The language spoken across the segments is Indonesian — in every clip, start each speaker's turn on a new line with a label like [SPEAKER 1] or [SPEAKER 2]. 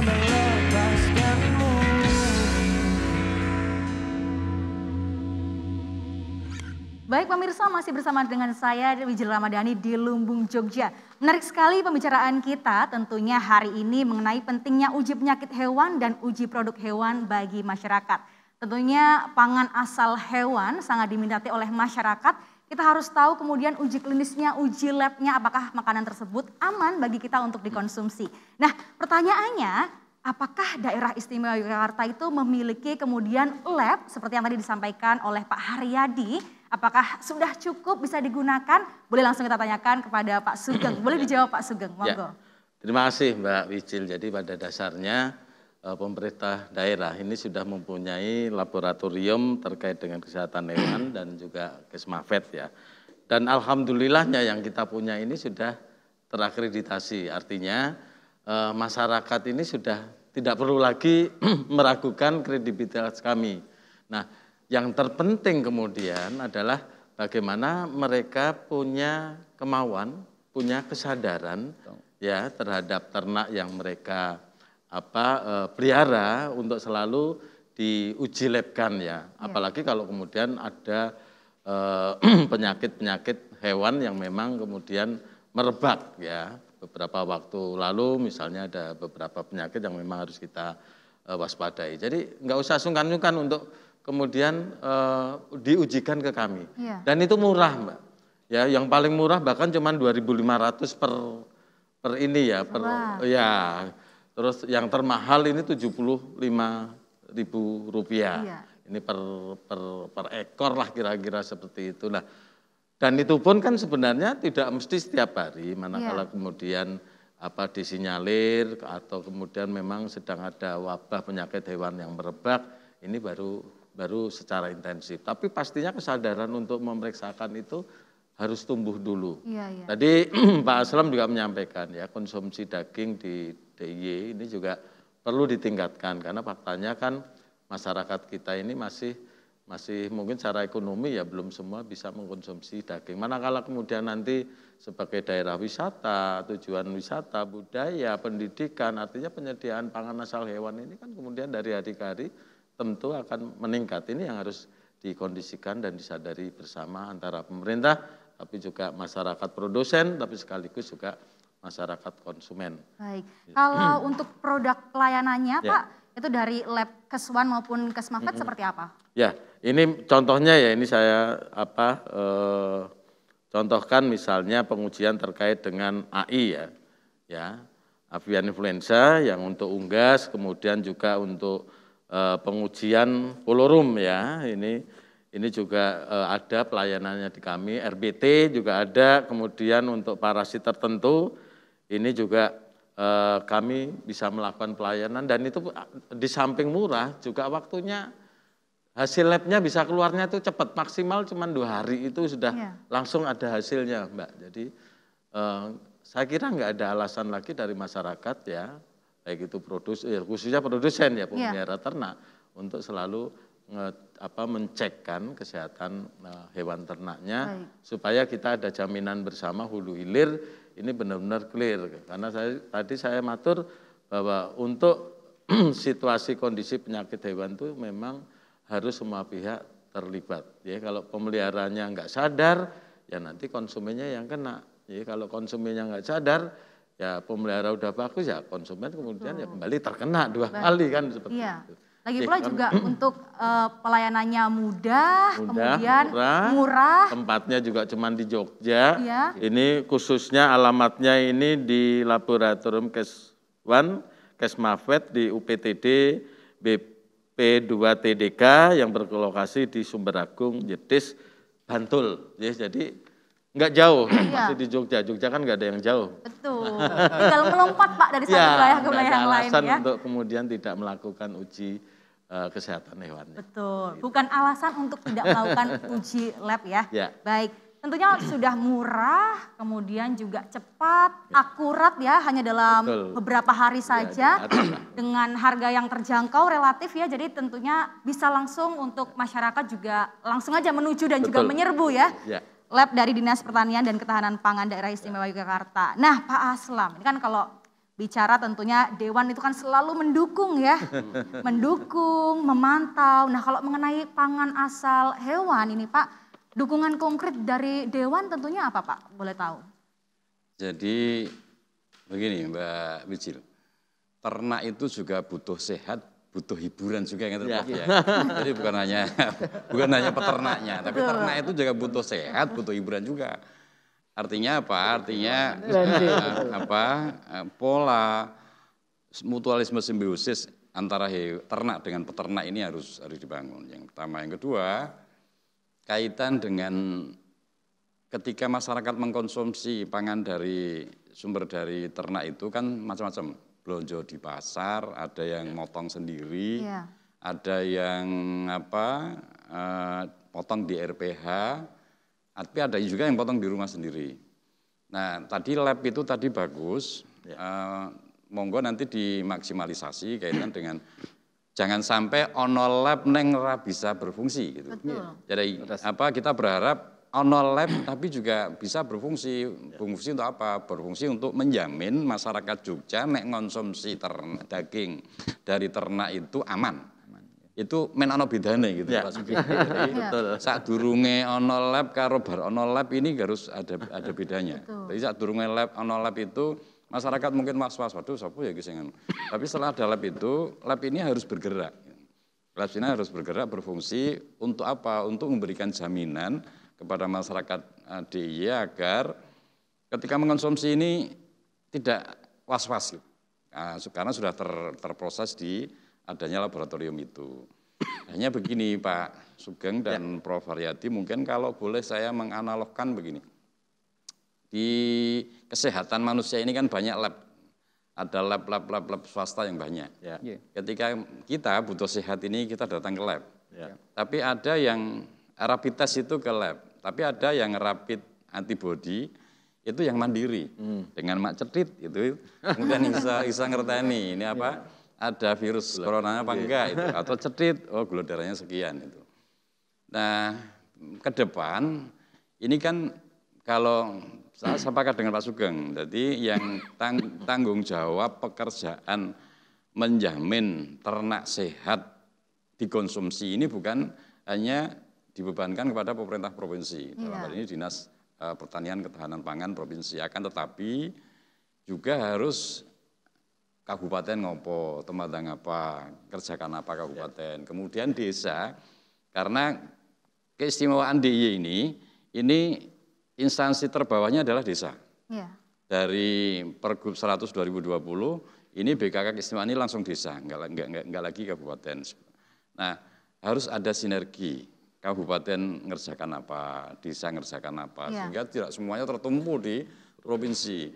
[SPEAKER 1] melepaskanmu.
[SPEAKER 2] Baik pemirsa, masih bersama dengan saya Wijil Ramadhani di Lumbung, Jogja. Menarik sekali pembicaraan kita tentunya hari ini mengenai pentingnya uji penyakit hewan dan uji produk hewan bagi masyarakat. Tentunya pangan asal hewan sangat diminati oleh masyarakat. Kita harus tahu kemudian uji klinisnya, uji labnya apakah makanan tersebut aman bagi kita untuk dikonsumsi. Nah pertanyaannya, apakah daerah istimewa Yogyakarta itu memiliki kemudian lab seperti yang tadi disampaikan oleh Pak Haryadi? Apakah sudah cukup bisa digunakan? Boleh langsung kita tanyakan kepada Pak Sugeng. Boleh dijawab Pak Sugeng, monggo.
[SPEAKER 3] Ya, terima kasih Mbak Wijil. Jadi pada dasarnya pemerintah daerah ini sudah mempunyai laboratorium terkait dengan kesehatan hewan dan juga Kesmafet ya. Dan alhamdulillahnya yang kita punya ini sudah terakreditasi. Artinya masyarakat ini sudah tidak perlu lagi meragukan kredibilitas kami. Nah, yang terpenting kemudian adalah bagaimana mereka punya kemauan, punya kesadaran ya terhadap ternak yang mereka pelihara untuk selalu diuji labkan ya. Apalagi kalau kemudian ada penyakit-penyakit hewan yang memang kemudian merebak ya. Beberapa waktu lalu misalnya ada beberapa penyakit yang memang harus kita waspadai. Jadi nggak usah sungkan-sungkan untuk kemudian diujikan ke kami. Dan itu murah Mbak. Ya, yang paling murah bahkan cuma 2.500 per ini ya, ya. Terus yang termahal ini 75.000 rupiah. Ini per ekor lah kira-kira seperti itu. Nah, dan itu pun kan sebenarnya tidak mesti setiap hari, manakala kemudian disinyalir atau kemudian memang sedang ada wabah penyakit hewan yang merebak, ini baru secara intensif. Tapi pastinya kesadaran untuk memeriksakan itu harus tumbuh dulu. Tadi Pak Aslam juga menyampaikan ya konsumsi daging di DIY ini juga perlu ditingkatkan karena faktanya kan masyarakat kita ini masih mungkin secara ekonomi ya belum semua bisa mengkonsumsi daging. Manakala kemudian nanti sebagai daerah wisata, tujuan wisata, budaya, pendidikan, artinya penyediaan pangan asal hewan ini kan kemudian dari hari ke hari tentu akan meningkat. Ini yang harus dikondisikan dan disadari bersama antara pemerintah, tapi juga masyarakat produsen, tapi sekaligus juga masyarakat konsumen.
[SPEAKER 2] Baik, kalau untuk produk pelayanannya Pak, itu dari lab Keswan maupun Kesmafet seperti apa?
[SPEAKER 3] Ya, ini contohnya ya, ini saya contohkan misalnya pengujian terkait dengan AI ya, avian influenza yang untuk unggas, kemudian juga untuk pengujian polorum ya, ini juga ada pelayanannya di kami, RBT juga ada, kemudian untuk parasit tertentu ini juga kami bisa melakukan pelayanan dan itu di samping murah juga waktunya hasil labnya bisa keluarnya itu cepat, maksimal cuma 2 hari itu sudah langsung ada hasilnya Mbak. Jadi saya kira nggak ada alasan lagi dari masyarakat ya, baik itu khususnya produsen ya pemelihara ternak untuk selalu mencekkan kesehatan hewan ternaknya supaya kita ada jaminan bersama hulu hilir ini benar-benar clear. Karena tadi saya matur bahwa untuk situasi kondisi penyakit hewan itu memang harus semua pihak terlibat. Ya, kalau pemeliharanya nggak sadar ya nanti konsumennya yang kena. Ya, kalau konsumennya nggak sadar ya pemelihara udah bagus ya konsumen kemudian ya kembali terkena 2 kali kan seperti itu.
[SPEAKER 2] Lagi pula juga untuk pelayanannya mudah, kemudian murah.
[SPEAKER 3] Tempatnya juga cuma di Jogja. Ini khususnya alamatnya ini di Laboratorium Keswan, Kesmafet di UPTD BP2TDK yang berlokasi di Sumberagung, Jetis, Bantul. Jadi nggak jauh, masih di Jogja. Jogja kan nggak ada yang jauh.
[SPEAKER 2] Betul, tinggal melompat Pak dari satu wilayah ke wilayah yang lain ya.
[SPEAKER 3] Alasan untuk kemudian tidak melakukan uji kesehatan hewannya.
[SPEAKER 2] Betul, bukan alasan untuk tidak melakukan uji lab ya. Baik, tentunya sudah murah, kemudian juga cepat, akurat ya, hanya dalam beberapa hari saja dengan harga yang terjangkau relatif ya. Jadi tentunya bisa langsung untuk masyarakat juga langsung aja menuju dan juga menyerbu ya. Lab dari Dinas Pertanian dan Ketahanan Pangan Daerah Istimewa Yogyakarta. Nah Pak Aslam, ini kan kalau Bicara tentunya Dewan itu kan selalu mendukung ya, mendukung, memantau. Nah kalau mengenai pangan asal hewan ini Pak, dukungan konkret dari Dewan tentunya apa Pak? Boleh tahu?
[SPEAKER 1] Jadi begini Mbak Wijil, ternak itu juga butuh sehat, butuh hiburan juga yang ya. Jadi bukan hanya peternaknya, tapi ternak itu juga butuh sehat, butuh hiburan juga. Artinya apa? Artinya pola mutualisme simbiosis antara ternak dengan peternak ini harus dibangun. Yang pertama, yang kedua, kaitan dengan ketika masyarakat mengkonsumsi pangan dari sumber dari ternak itu kan macam-macam. Belanja di pasar, ada yang motong sendiri, ada yang potong di RPH, tapi ada juga yang potong di rumah sendiri. Nah, tadi lab itu tadi bagus, monggo nanti dimaksimalisasi kaitan dengan jangan sampai ono lab neng ra bisa berfungsi gitu. Jadi kita berharap ono lab tapi juga bisa berfungsi. Berfungsi untuk apa? Berfungsi untuk menjamin masyarakat Jogja nek ngonsumsi daging dari ternak itu aman. Itu men ono bedane gitu Pak Sugeng. Jadi sadurunge ono lab karo bar ono lab ini harus ada bedanya. Jadi sadurunge ono lab itu masyarakat mungkin was-was, waduh sapa ya sing. Tapi setelah ada lab itu, lab ini harus bergerak. Lab ini harus bergerak berfungsi untuk apa? Untuk memberikan jaminan kepada masyarakat DIY agar ketika mengkonsumsi ini tidak was-was. Karena sudah terproses di adanya laboratorium itu. Hanya begini Pak Sugeng dan Prof. Haryadi, mungkin kalau boleh saya menganalogkan begini. Di kesehatan manusia ini kan banyak lab. Ada lab swasta yang banyak. Ketika kita butuh sehat ini kita datang ke lab. Tapi ada yang rapid test itu ke lab. Tapi ada yang rapid antibody itu yang mandiri. Dengan mak cetit itu kemudian bisa ngerteni ini apa? Ada virus corona apa enggak itu, atau cetit, oh gula darahnya sekian itu. Nah, ke depan ini kan kalau saya sepakat dengan Pak Sugeng, jadi yang tanggung jawab pekerjaan menjamin ternak sehat dikonsumsi ini bukan hanya dibebankan kepada pemerintah provinsi, dalam hal ini Dinas Pertanian Ketahanan Pangan Provinsi, akan tetapi juga harus kabupaten ngopo, tempat apa, kerjakan apa kabupaten. Kemudian desa, karena keistimewaan DIY ini instansi terbawahnya adalah desa. Dari Pergub 100 2020, ini BKK keistimewaan ini langsung desa, enggak lagi kabupaten. Nah, harus ada sinergi. Kabupaten ngerjakan apa, desa ngerjakan apa, sehingga tidak semuanya tertumpu di provinsi.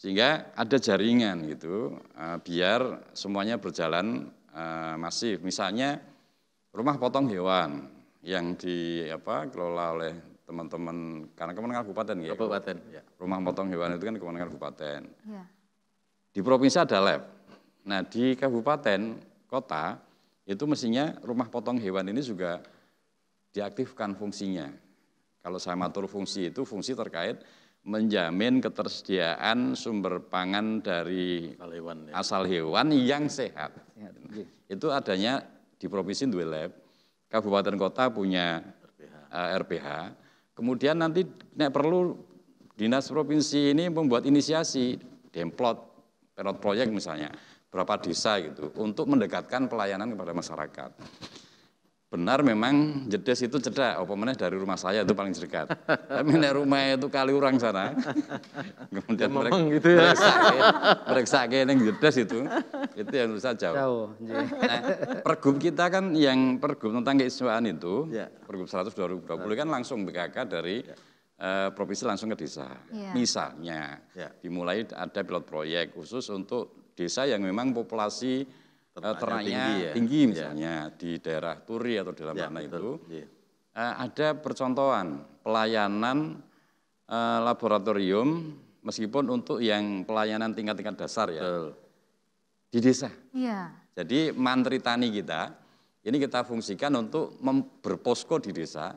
[SPEAKER 1] Sehingga ada jaringan gitu, biar semuanya berjalan masif. Misalnya rumah potong hewan yang dikelola oleh teman-teman, karena kemenangan kabupaten ya. Rumah potong hewan itu kan kemenangan kabupaten. Di provinsi ada lab. Nah di kabupaten, kota, itu mestinya rumah potong hewan ini juga diaktifkan fungsinya. Kalau saya matur fungsi itu fungsi terkait menjamin ketersediaan sumber pangan dari asal hewan yang sehat. Itu adanya di provinsi dua lab, kabupaten kota punya RPH. Kemudian nanti perlu dinas provinsi ini membuat inisiasi, demplot, pilot proyek misalnya, berapa desa gitu, untuk mendekatkan pelayanan kepada masyarakat. Benar memang jedes itu cedak, apa meneh dari rumah saya itu paling dekat. Tapi nek rumah itu kali orang sana. Kemudian periksa ning jedes itu yang bisa jauh. Nah, pergub kita kan yang pergub tentang keistimewaan itu, pergub 100 2020 kan langsung BKK dari provinsi langsung ke desa. Misalnya dimulai ada pilot proyek khusus untuk desa yang memang populasi ternaknya tinggi misalnya di daerah Turi atau dalam mana itu ada percontohan pelayanan laboratorium meskipun untuk yang pelayanan tingkat dasar di desa. Jadi mantri tani kita ini kita fungsikan untuk berposko di desa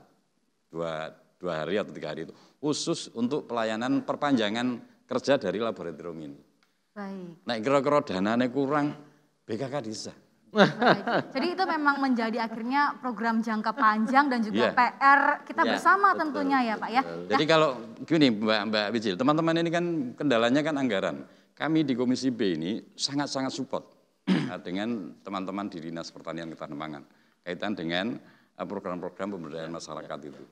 [SPEAKER 1] 2 hari atau 3 hari itu khusus untuk pelayanan perpanjangan kerja dari laboratorium ini.
[SPEAKER 2] Baik.
[SPEAKER 1] Nek kira-kira dananya kurang, BKK desa.
[SPEAKER 2] Baik. Jadi itu memang menjadi akhirnya program jangka panjang dan juga
[SPEAKER 1] Iya.
[SPEAKER 2] PR kita
[SPEAKER 3] Iya,
[SPEAKER 2] bersama
[SPEAKER 3] betul,
[SPEAKER 2] tentunya ya Pak ya.
[SPEAKER 1] Jadi kalau gini Mbak Wijil, teman-teman ini kan kendalanya kan anggaran. Kami di Komisi B ini sangat-sangat support dengan teman-teman di Dinas Pertanian Ketahanan Pangan kaitan dengan program-program pemberdayaan masyarakat itu.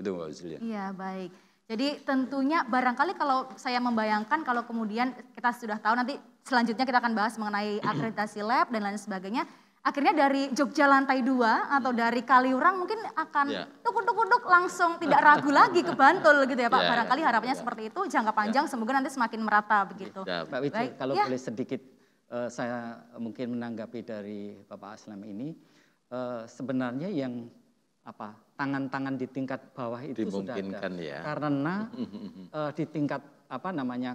[SPEAKER 1] Itu Mbak Wijil ya.
[SPEAKER 2] Iya baik. Jadi tentunya barangkali kalau saya membayangkan kalau kemudian kita sudah tahu nanti selanjutnya kita akan bahas mengenai akreditasi lab dan lain sebagainya. Akhirnya dari Jogja lantai 2 atau dari Kaliurang mungkin akan tuk-tuk langsung tidak ragu lagi ke Bantul gitu ya Pak. Barangkali harapannya seperti itu jangka panjang semoga nanti semakin merata begitu.
[SPEAKER 4] Mbak Wijil,
[SPEAKER 2] Baik,
[SPEAKER 4] kalau
[SPEAKER 2] ya.
[SPEAKER 4] boleh sedikit saya mungkin menanggapi dari Bapak Aslam ini, sebenarnya yang tangan-tangan di tingkat bawah itu sudah ada.
[SPEAKER 3] Dimungkinkan ya.
[SPEAKER 4] Karena di tingkat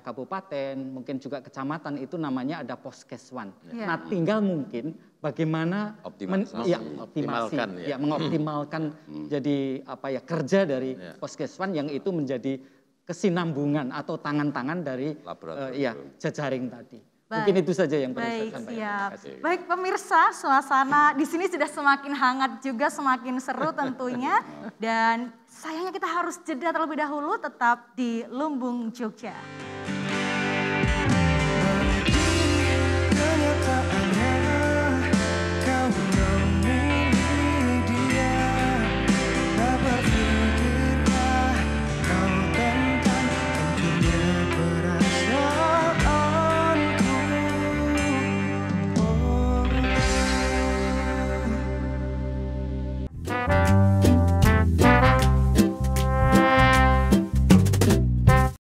[SPEAKER 4] kabupaten, mungkin juga kecamatan itu namanya ada Poskeswan.
[SPEAKER 2] Ya.
[SPEAKER 4] Nah, tinggal mungkin bagaimana
[SPEAKER 1] Optimalisasi.
[SPEAKER 3] Optimalkan, ya.
[SPEAKER 4] mengoptimalkan jadi kerja dari Poskeswan yang itu menjadi kesinambungan atau tangan-tangan dari
[SPEAKER 1] Laboratorium.
[SPEAKER 4] jejaring tadi.
[SPEAKER 2] Baik.
[SPEAKER 4] Mungkin itu saja yang perlu saya
[SPEAKER 2] Baik,
[SPEAKER 4] sampaikan.
[SPEAKER 2] siap.
[SPEAKER 4] Terima kasih.
[SPEAKER 2] Baik pemirsa, suasana di sini sudah semakin hangat juga, semakin seru tentunya. Dan sayangnya kita harus jeda terlebih dahulu, tetap di Lumbung Jogja.